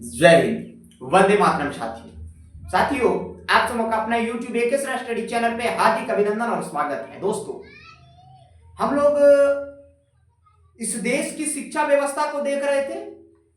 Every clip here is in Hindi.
जय हिंद, वंदे मातरम। साथियों, आप सबका अपना YouTube एकेसरा स्टडी चैनल पे हार्दिक अभिनंदन और स्वागत है। दोस्तों, हम लोग इस देश की शिक्षा व्यवस्था को देख रहे थे,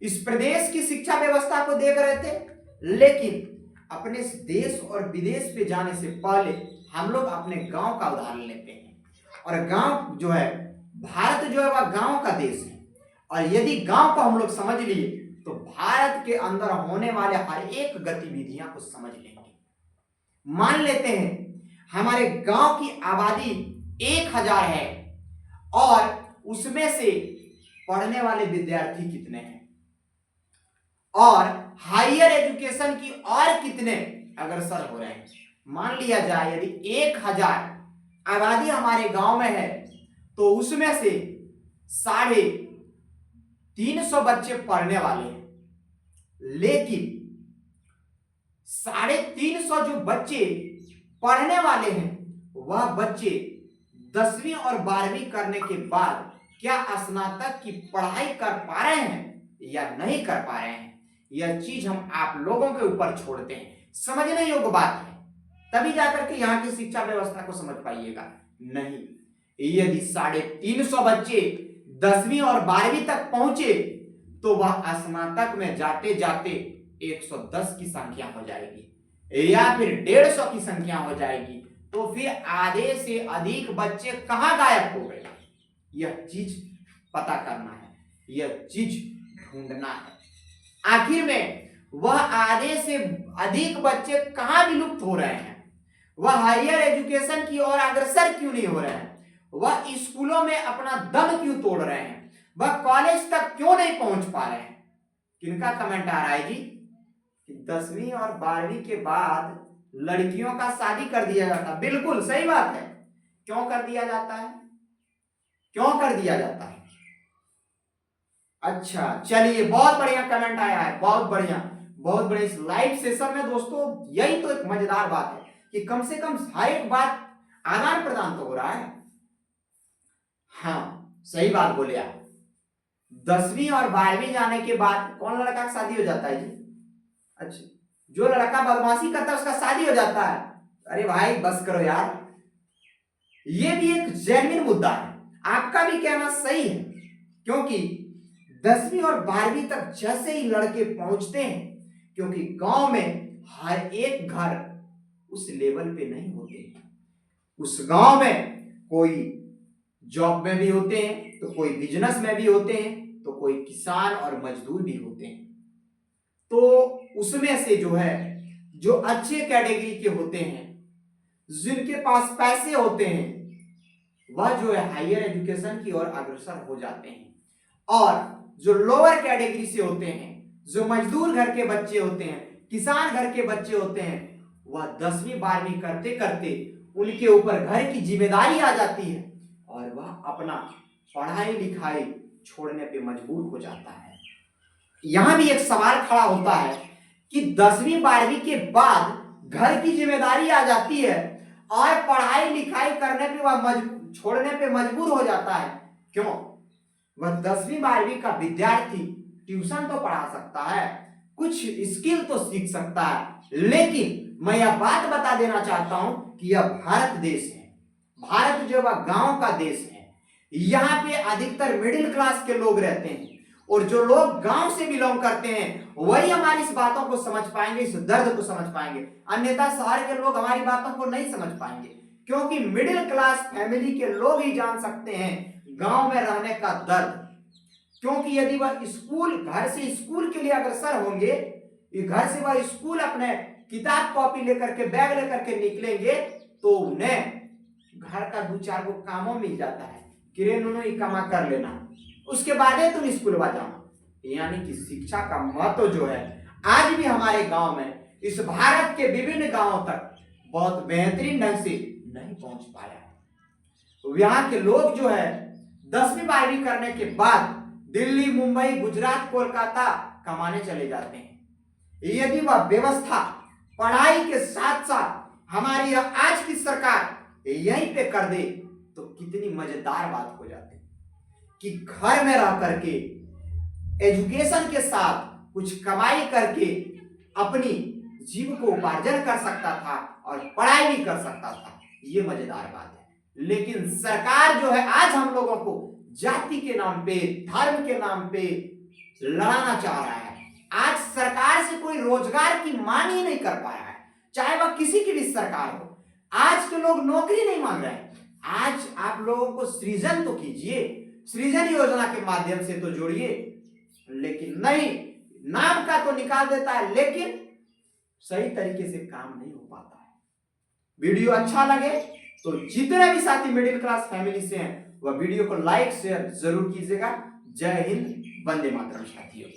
इस प्रदेश की शिक्षा व्यवस्था को देख रहे थे, लेकिन अपने इस देश और विदेश पे जाने से पहले हम लोग अपने गांव का उदाहरण लेते हैं। और गांव जो है, भारत जो है वह गांव का देश है। और यदि गांव को हम लोग समझ लिए तो भारत के अंदर होने वाले हर एक गतिविधियां को समझ लेंगे। मान लेते हैं हमारे गांव की आबादी 1000 है और उसमें से पढ़ने वाले विद्यार्थी कितने हैं और हायर एजुकेशन की और कितने अग्रसर हो रहे हैं। मान लिया जाए यदि 1000 आबादी हमारे गांव में है तो उसमें से 350 बच्चे पढ़ने वाले हैं, लेकिन 350 जो बच्चे पढ़ने वाले हैं वह बच्चे 10वीं और 12वीं करने के बाद क्या स्नातक की पढ़ाई कर पा रहे हैं या नहीं कर पा रहे हैं, यह चीज हम आप लोगों के ऊपर छोड़ते हैं। समझने योग्य बात है, तभी जाकर के यहाँ की शिक्षा व्यवस्था को समझ पाइएगा। नहीं, यदि 350 बच्चे 10वीं और 12वीं तक पहुंचे तो वह स्नातक में जाते जाते 110 की संख्या हो जाएगी या फिर 150 की संख्या हो जाएगी, तो फिर आधे से अधिक बच्चे कहां गायब हो गए, यह चीज पता करना है, यह चीज ढूंढना है। आखिर में वह आधे से अधिक बच्चे कहां विलुप्त हो रहे हैं, वह हायर एजुकेशन की ओर अग्रसर क्यों नहीं हो रहे हैं, वह स्कूलों में अपना दम क्यों तोड़ रहे हैं, वह कॉलेज तक क्यों नहीं पहुंच पा रहे हैं। किनका कमेंट आ रहा है जी कि 10वीं और 12वीं के बाद लड़कियों का शादी कर दिया जाता। बिल्कुल सही बात है। क्यों कर दिया जाता है, क्यों कर दिया जाता है? अच्छा, चलिए, बहुत बढ़िया कमेंट आया है, बहुत बढ़िया, बहुत बढ़िया। इस लाइव सेशन में दोस्तों यही तो एक मजेदार बात है कि कम से कम हर एक बात आदान प्रदान तो हो रहा है। हाँ, सही बात बोले आप। 10वीं और 12वीं जाने के बाद कौन लड़का का शादी हो जाता है जी? अच्छा, जो लड़का बदमाशी करता है उसका शादी हो जाता है। अरे भाई बस करो यार, ये भी एक जेन्युइन मुद्दा है, आपका भी कहना सही है। क्योंकि 10वीं और 12वीं तक जैसे ही लड़के पहुंचते हैं, क्योंकि गांव में हर एक घर उस लेवल पे नहीं होते, उस गांव में कोई जॉब में भी होते हैं तो कोई बिजनेस में भी होते हैं तो कोई किसान और मजदूर भी होते हैं। तो उसमें से जो है, जो अच्छे कैटेगरी के होते हैं, जिनके पास पैसे होते हैं, वह जो है हायर एजुकेशन की ओर अग्रसर हो जाते हैं। और जो लोअर कैटेगरी से होते हैं, जो मजदूर घर के बच्चे होते हैं, किसान घर के बच्चे होते हैं, वह 10वीं 12वीं करते करते उनके ऊपर घर की जिम्मेदारी आ जाती है और वह अपना पढ़ाई लिखाई छोड़ने पे मजबूर हो जाता है। यहां भी एक सवाल खड़ा होता है कि 10वीं 12वीं के बाद घर की जिम्मेदारी आ जाती है और पढ़ाई लिखाई करने पे वह छोड़ने पे मजबूर हो जाता है। क्यों? वह 10वीं 12वीं का विद्यार्थी ट्यूशन तो पढ़ा सकता है, कुछ स्किल तो सीख सकता है, लेकिन मैं यह बात बता देना चाहता हूं कि यह भारत देश है। भारत जो है गांव का देश है। यहाँ पे अधिकतर मिडिल क्लास के लोग रहते हैं और जो लोग गांव से बिलोंग करते हैं वही हमारी इस बातों को समझ पाएंगे, इस दर्द को समझ पाएंगे। अन्यथा शहर के लोग हमारी बातों को नहीं समझ पाएंगे, क्योंकि मिडिल क्लास फैमिली के लोग ही जान सकते हैं गांव में रहने का दर्द। क्योंकि यदि वह घर से स्कूल के लिए अग्रसर होंगे, घर से वह स्कूल अपने किताब कॉपी लेकर के, बैग लेकर के निकलेंगे तो उन्हें घर का 2-4 को कामों मिल जाता है, किरेनों ही कमा कर लेना, उसके बाद ही तुम स्कूल जाओ। यानी कि शिक्षा का महत्व जो है आज भी हमारे गांव में, इस भारत के विभिन्न गांवों तक बहुत बेहतरीन ढंग से नहीं पहुंच पाया है। तो यहाँ के लोग जो है 10वीं 12वीं करने के बाद दिल्ली, मुंबई, गुजरात, कोलकाता कमाने चले जाते हैं। यदि वह व्यवस्था पढ़ाई के साथ साथ हमारी आज की सरकार यहीं पे कर दे तो कितनी मजेदार बात हो जाती कि घर में रह करके एजुकेशन के साथ कुछ कमाई करके अपनी जीविकोपार्जन कर सकता था और पढ़ाई भी कर सकता था। ये मजेदार बात है। लेकिन सरकार जो है आज हम लोगों को जाति के नाम पे, धर्म के नाम पे लड़ाना चाह रहा है। आज सरकार से कोई रोजगार की मांग ही नहीं कर पा रहा है, चाहे वह किसी की भी सरकार हो। आज के लोग नौकरी नहीं मांग रहे हैं। आज आप लोगों को सृजन तो कीजिए, सृजन योजना के माध्यम से तो जोड़िए, लेकिन नहीं, नाम का तो निकाल देता है लेकिन सही तरीके से काम नहीं हो पाता है। वीडियो अच्छा लगे तो जितने भी साथी मिडिल क्लास फैमिली से हैं वह वीडियो को लाइक शेयर जरूर कीजिएगा। जय हिंद, वंदे मातरम साथियों।